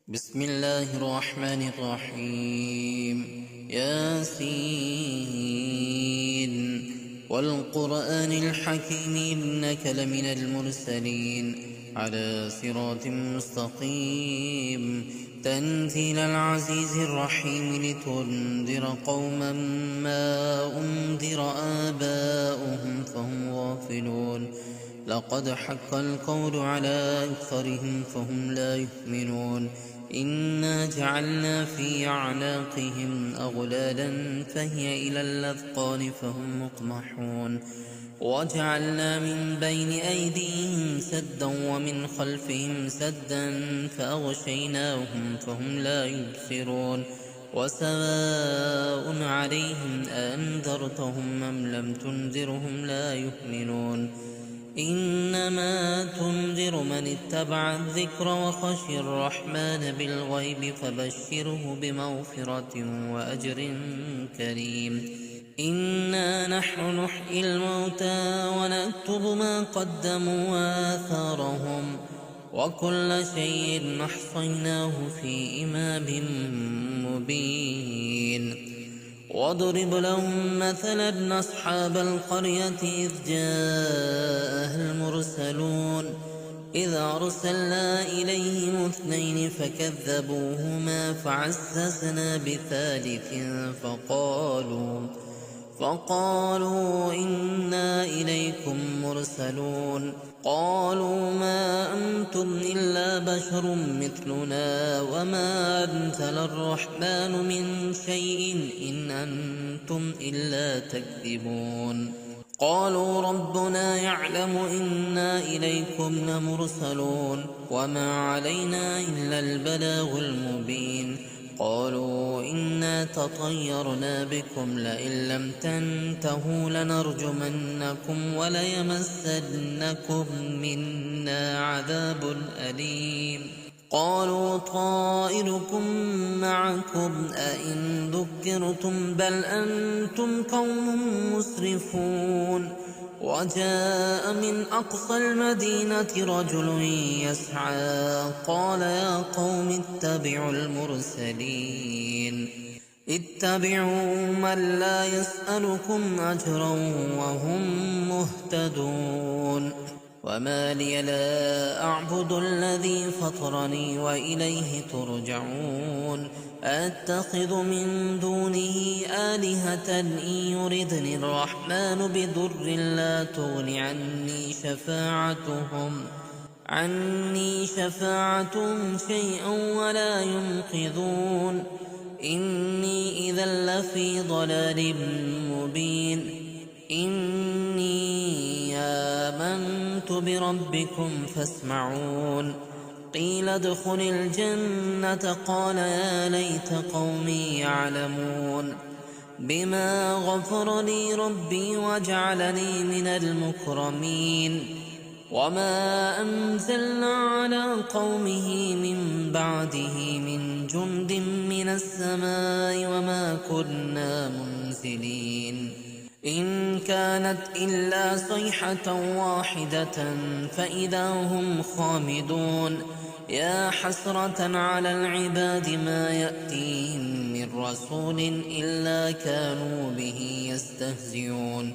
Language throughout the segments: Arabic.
بسم الله الرحمن الرحيم ياسين والقرآن الحكيم إنك لمن المرسلين على صراط مستقيم تنزيل العزيز الرحيم لتنذر قوما ما أنذر آباؤهم فهم غافلون لقد حق القول على أكثرهم فهم لا يؤمنون إنا جعلنا في أعناقهم أغلالا فهي إلى الأذقان فهم مقمحون وجعلنا من بين أيديهم سدا ومن خلفهم سدا فأغشيناهم فهم لا يبصرون وسواء عليهم أأنذرتهم أم لم تنذرهم لا يؤمنون إنما تنذر من اتبع الذكر وخشي الرحمن بالغيب فبشره بمغفرة وأجر كريم إنا نحن نحيي الموتى ونكتب ما قدموا وآثارهم وكل شيء أحصيناه في إمام مبين واضرب لهم مثلا أصحاب القرية إذ جاءها المرسلون إذ أرسلنا إليهم اثنين فكذبوهما فعززنا بثالث فقالوا إنا إليكم مرسلون قالوا ما أنتم إلا بشر مثلنا وما أنزل الرحمن من شيء إن أنتم إلا تكذبون قالوا ربنا يعلم إنا إليكم لمرسلون وما علينا إلا البلاغ المبين قالوا إنا تطيرنا بكم لئن لم تنتهوا لنرجمنكم وليمسنكم منا عذاب أليم قالوا طائركم معكم أئن ذكرتم بل أنتم قوم مسرفون وجاء من أقصى المدينة رجل يسعى قال يا قوم اتبعوا المرسلين اتبعوا من لا يسألكم أجرا وهم مهتدون وما لي لا أعبد الذي فطرني وإليه ترجعون أتخذ من دونه آلهة إن يردني الرحمن بضر لا تغن عني شفاعتهم شيئا ولا ينقذون إني إذا لفي ضلال مبين إني آمنت بربكم فاسمعون قيل ادخل الجنة قال يا ليت قومي يعلمون بما غفر لي ربي وجعلني من المكرمين وما أنزلنا على قومه من بعده من جند من السماء وما كنا منزلين إن كانت إلا صيحة واحدة فإذا هم خامدون يا حسرة على العباد ما يأتيهم من رسول إلا كانوا به يستهزئون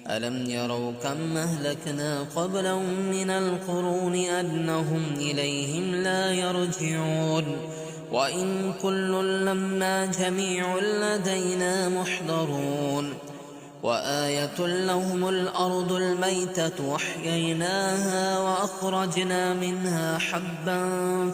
ألم يروا كم أهلكنا قبلهم من القرون أنهم إليهم لا يرجعون وإن كل لما جميع لدينا محضرون وآية لهم الأرض الميتة وأحييناها وأخرجنا منها حبا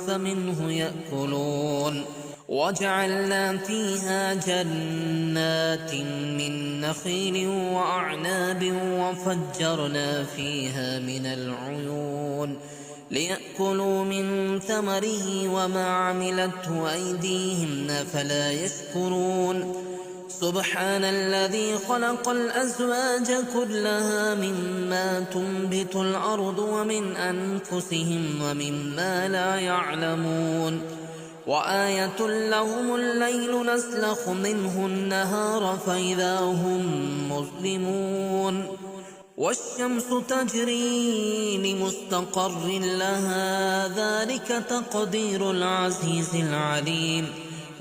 فمنه يأكلون وجعلنا فيها جنات من نخيل وأعناب وفجرنا فيها من العيون ليأكلوا من ثمره وما عملته أيديهم أفلا يشكرون سبحان الذي خلق الأزواج كلها مما تنبت الأرض ومن أنفسهم ومما لا يعلمون وآية لهم الليل نسلخ منه النهار فإذا هم مظلمون والشمس تجري لمستقر لها ذلك تقدير العزيز العليم.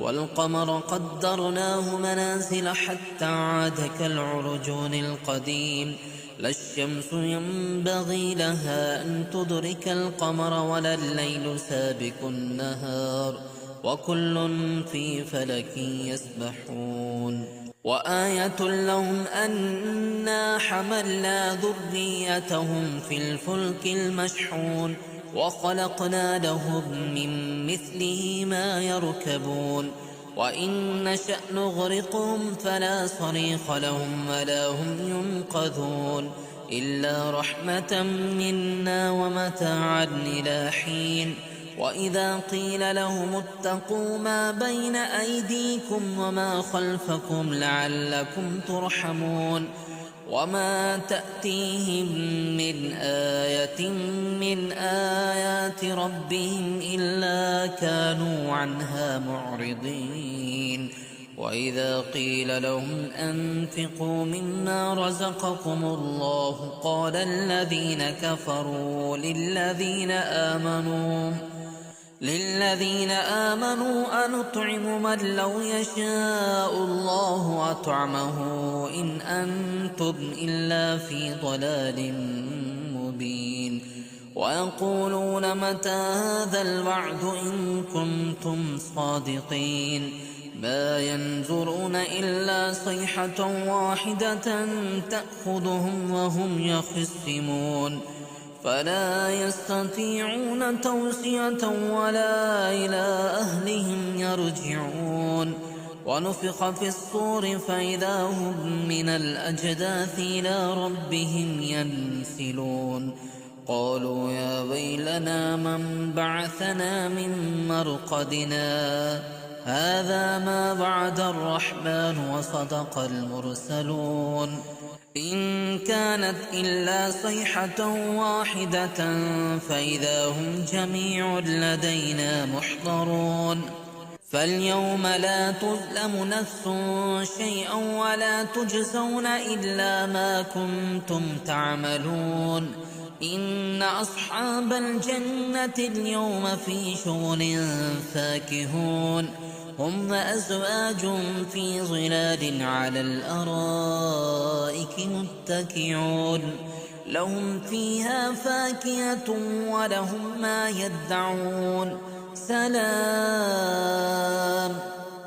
والقمر قدرناه منازل حتى عاد كالعرجون القديم. لا الشمس ينبغي لها أن تدرك القمر ولا الليل سابق النهار وكل في فلك يسبحون. وآية لهم أنا حملنا ذريتهم في الفلك المشحون وخلقنا لهم من مثله ما يركبون. وإن نشأ نغرقهم فلا صريخ لهم ولا هم ينقذون إلا رحمة منا ومتاعا إلى حين. وإذا قيل لهم اتقوا ما بين أيديكم وما خلفكم لعلكم ترحمون وما تأتيهم من آية من آيات ربهم إلا كانوا عنها معرضين. وإذا قيل لهم أنفقوا مما رزقكم الله قال الذين كفروا للذين آمنوا أنطعم من لو يشاء الله أطعمه إن أنتم إلا في ضلال مبين. ويقولون متى هذا الوعد إن كنتم صادقين ما ينظرون إلا صيحة واحدة تأخذهم وهم يخصمون فلا يستطيعون توصية ولا إلى أهلهم يرجعون. ونفخ في الصور فإذا هم من الأجداث إلى ربهم ينسلون. قالوا يا ويلنا من بعثنا من مرقدنا هذا ما وعد الرحمن وصدق المرسلون إن كانت إلا صيحة واحدة فإذا هم جميع لدينا محضرون. فاليوم لا تظلم نفس شيئا ولا تجزون إلا ما كنتم تعملون. إن أصحاب الجنة اليوم في شغل فاكهون هم وأزواج في ظلال على الأرائك متكئون لهم فيها فاكهة ولهم ما يدعون سلام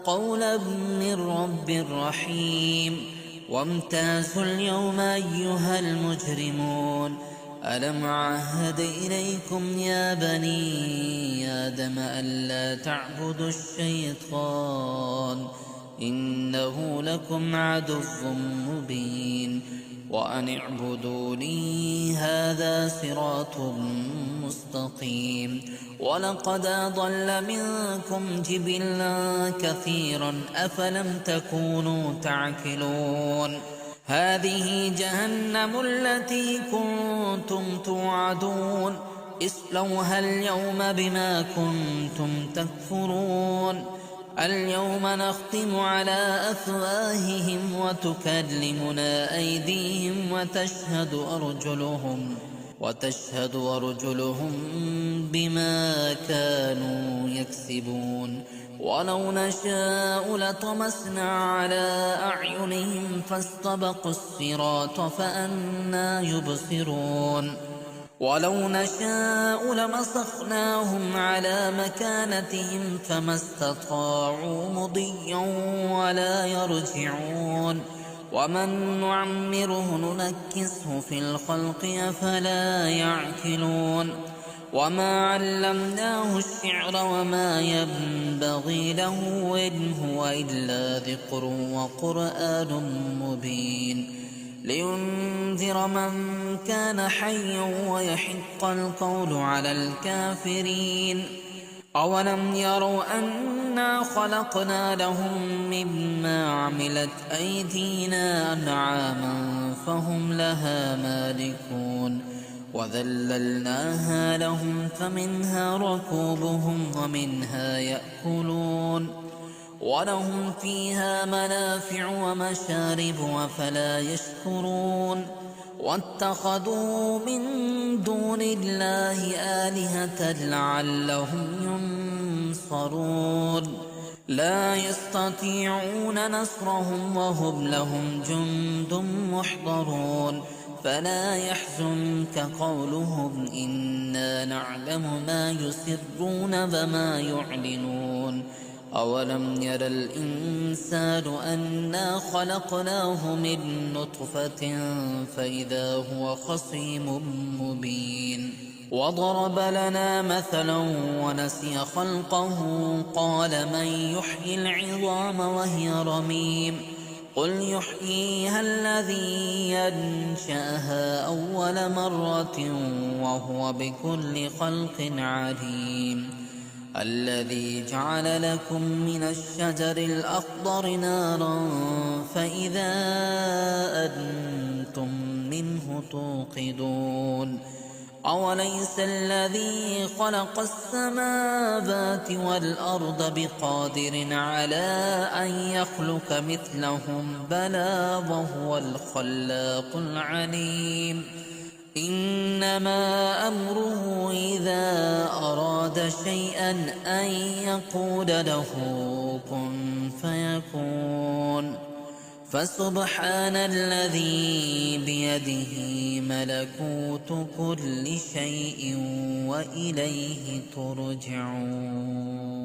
قولا من رب رحيم. وامتازوا اليوم أيها المجرمون ألم عهد إليكم يا بني آدم ألا تعبدوا الشيطان إنه لكم عدو مبين وأن اعبدوني هذا صراط مستقيم. ولقد أضل منكم جبلا كثيرا أفلم تكونوا تعقلون. هذه جهنم التي كنتم توعدون اصلوها اليوم بما كنتم تكفرون. اليوم نختم على أفواههم وتكلمنا أيديهم وتشهد أرجلهم بما كانوا يكسبون. ولو نشاء لطمسنا على أعينهم فاستبقوا الصراط فأنى يبصرون. ولو نشاء لمسخناهم على مكانتهم فما استطاعوا مضيا ولا يرجعون. ومن نعمره ننكسه في الخلق أفلا يعقلون. وما علمناه الشعر وما ينبغي له إن هو إلا ذكر وقرآن مبين لينذر من كان حيا ويحق القول على الكافرين. أولم يروا أنا خلقنا لهم مما عملت أيدينا أنعاما فهم لها مالكون وذللناها لهم فمنها ركوبهم ومنها يأكلون ولهم فيها منافع ومشارب أفلا يشكرون. واتخذوا من دون الله آلهة لعلهم ينصرون لا يستطيعون نصرهم وهم لهم جند محضرون فلا يحزنك قولهم إنا نعلم ما يسرون وما يعلنون أولم ير الإنسان أنا خلقناه من نطفة فإذا هو خصيم مبين وضرب لنا مثلا ونسي خلقه قال من يحيي العظام وهي رميم قل يحييها الذي ينشأها أول مرة وهو بكل خلق عليم الذي جعل لكم من الشجر الأخضر نارا فإذا أنتم منه توقدون أوليس الذي خلق السماوات والأرض بقادر على أن يخلق مثلهم بلى وهو الخلاق العليم إنما أمره إذا أراد شيئا أن يقول له كن فيكون فسبحان الذي بيده ملكوت كل شيء وإليه ترجعون